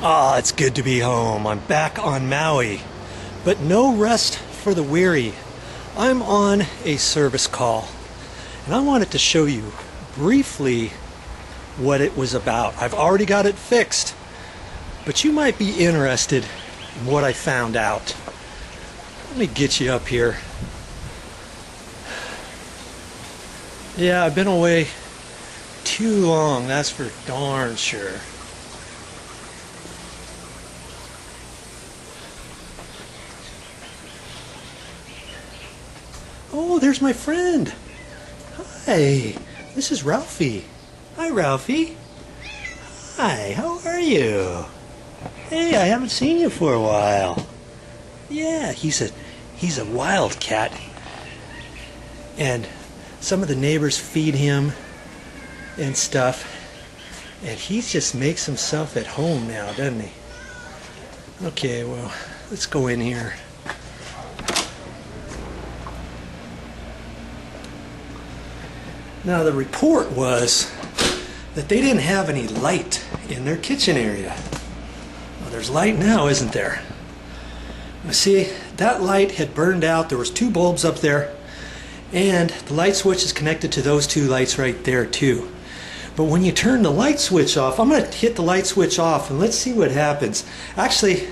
Ah, it's good to be home. I'm back on Maui, but no rest for the weary. I'm on a service call, and I wanted to show you briefly what it was about. I've already got it fixed, but you might be interested in what I found out. Let me get you up here. Yeah, I've been away too long, that's for darn sure. Oh, there's my friend. Hi, this is Ralphie. Hi, Ralphie. Hi, how are you? Hey, I haven't seen you for a while. Yeah, he's a wildcat. And some of the neighbors feed him and stuff. And he just makes himself at home now, doesn't he? Okay, well, let's go in here. Now the report was that they didn't have any light in their kitchen area. Well, there's light now, isn't there? Now see, that light had burned out. There was 2 bulbs up there, and the light switch is connected to those 2 lights right there too. But when you turn the light switch off, I'm going to hit the light switch off and let's see what happens. Actually,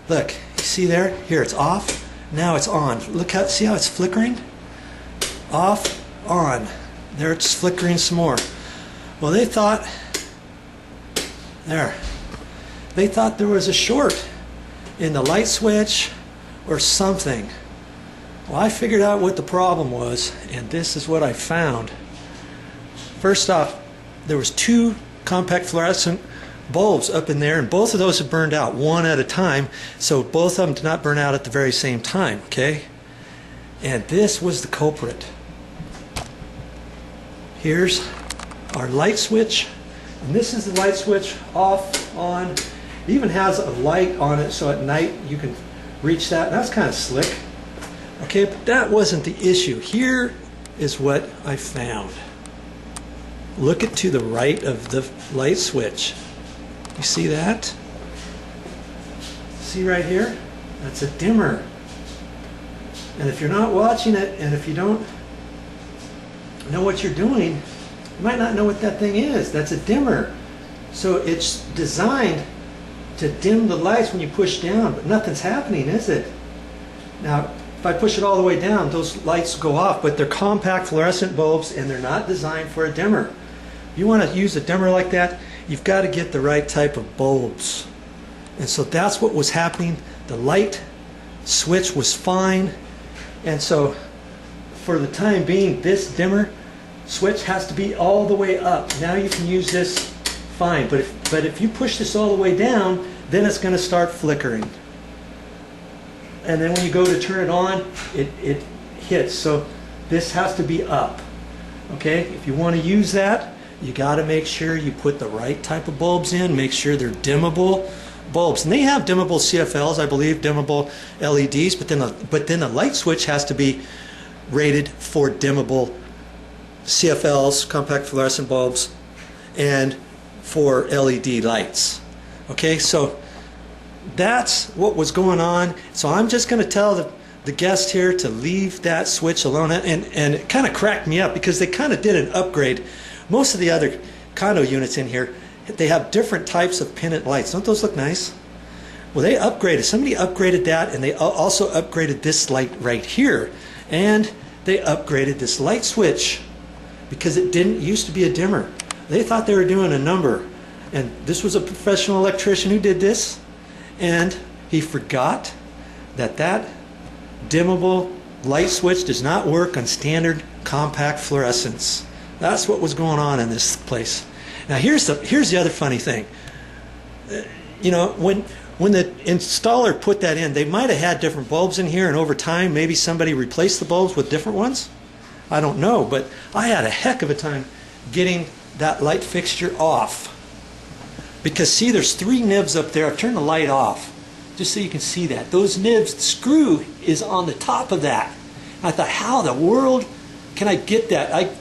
look, you see there? Here, it's off. Now it's on. Look how, see how it's flickering? Off, on. There it's flickering some more. Well, they thought there was a short in the light switch or something. Well, I figured out what the problem was, and this is what I found. First off, there was 2 compact fluorescent bulbs up in there, and both of those had burned out one at a time, so both of them did not burn out at the very same time, okay? And this was the culprit. Here's our light switch, and this is the light switch, off, on. It even has a light on it, so at night you can reach that. That's kind of slick. Okay, but that wasn't the issue. Here is what I found. Look at to the right of the light switch. You see that? See right here? That's a dimmer. And if you're not watching it, and if you don't know what you're doing, you might not know what that thing is. That's a dimmer. So it's designed to dim the lights when you push down, but nothing's happening, is it? Now, if I push it all the way down, those lights go off, but they're compact fluorescent bulbs and they're not designed for a dimmer. If you want to use a dimmer like that, you've got to get the right type of bulbs. And so that's what was happening. The light switch was fine, and so for the time being, this dimmer switch has to be all the way up. Now you can use this fine, but if you push this all the way down, then it's going to start flickering. And then when you go to turn it on, it hits. So this has to be up. Okay, if you want to use that, you got to make sure you put the right type of bulbs in. Make sure they're dimmable bulbs, and they have dimmable CFLs, I believe, dimmable LEDs. But then the light switch has to be rated for dimmable CFLs, compact fluorescent bulbs, and for LED lights. Okay, so that's what was going on. So I'm just going to tell the guest here to leave that switch alone. And it kind of cracked me up because they kind of did an upgrade. Most of the other condo units in here, they have different types of pendant lights. Don't those look nice? Well, they upgraded. Somebody upgraded that, and they also upgraded this light right here. And they upgraded this light switch because it didn't used to be a dimmer. They thought they were doing a number, and this was a professional electrician who did this, and he forgot that that dimmable light switch does not work on standard compact fluorescents. That's what was going on in this place. Now here's the other funny thing. You know, when the installer put that in, they might have had different bulbs in here, and over time maybe somebody replaced the bulbs with different ones. I don't know, but I had a heck of a time getting that light fixture off. Because see, there's 3 nibs up there. I've turned the light off just so you can see that. Those nibs, the screw is on the top of that. I thought, how in the world can I get that? I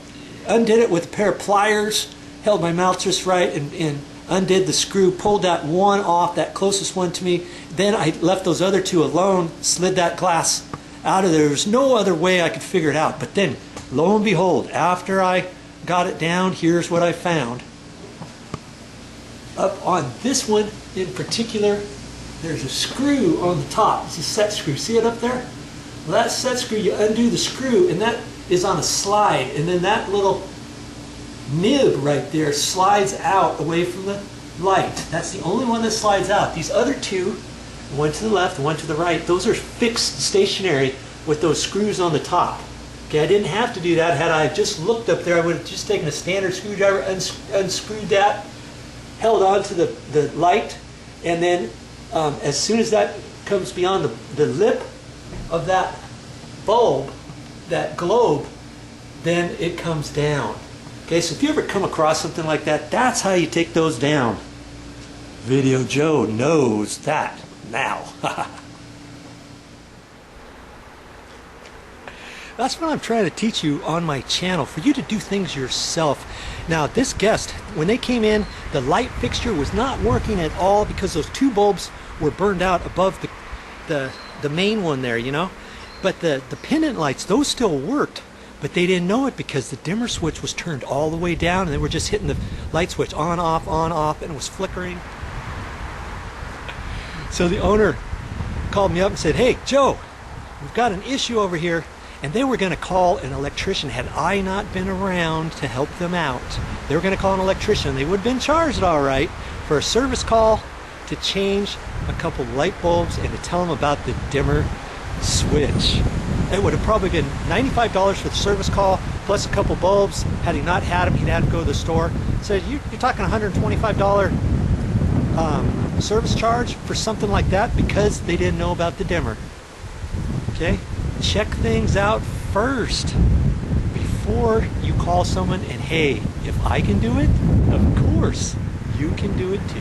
undid it with a pair of pliers, held my mouth just right, and undid the screw, pulled that one off, that closest one to me. Then I left those other two alone, slid that glass out of there. There was no other way I could figure it out. But then, lo and behold, after I got it down, here's what I found. Up on this one in particular, there's a screw on the top. It's a set screw. See it up there? Well, that set screw, you undo the screw, and that is on a slide. And then that little nib right there slides out away from the light. That's the only one that slides out. These other two, one to the left, one to the right, those are fixed stationary with those screws on the top. Okay, I didn't have to do that. Had I just looked up there, I would have just taken a standard screwdriver, unscrewed that, held on to the light, and then as soon as that comes beyond the lip of that bulb, that globe, then it comes down. Okay, so if you ever come across something like that, that's how you take those down. Video Joe knows that now. That's what I'm trying to teach you on my channel, for you to do things yourself. Now, this guest, when they came in, the light fixture was not working at all because those two bulbs were burned out above the main one there, you know. But the pendant lights, those still worked, but they didn't know it because the dimmer switch was turned all the way down, and they were just hitting the light switch on, off, and it was flickering. So the owner called me up and said, "Hey, Joe, we've got an issue over here." And they were going to call an electrician. Had I not been around to help them out, they were going to call an electrician. They would have been charged all right for a service call to change a couple light bulbs and to tell them about the dimmer switch. It would have probably been $95 for the service call plus a couple bulbs. Had he not had them, he'd have to go to the store. So you're talking $125 service charge for something like that because they didn't know about the dimmer. Okay? Check things out first before you call someone, and hey, if I can do it, of course you can do it too.